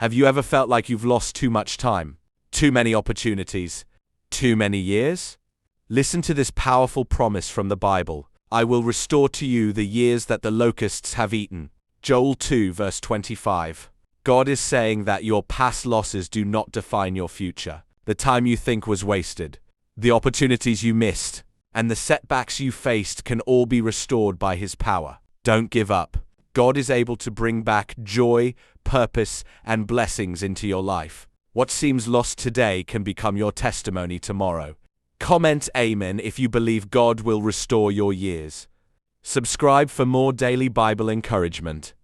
Have you ever felt like you've lost too much time, too many opportunities, too many years? Listen to this powerful promise from the Bible. I will restore to you the years that the locusts have eaten. Joel 2 verse 25. God is saying that your past losses do not define your future. The time you think was wasted, the opportunities you missed, and the setbacks you faced can all be restored by His power. Don't give up. God is able to bring back joy, purpose, and blessings into your life. What seems lost today can become your testimony tomorrow. Comment Amen if you believe God will restore your years. Subscribe for more daily Bible encouragement.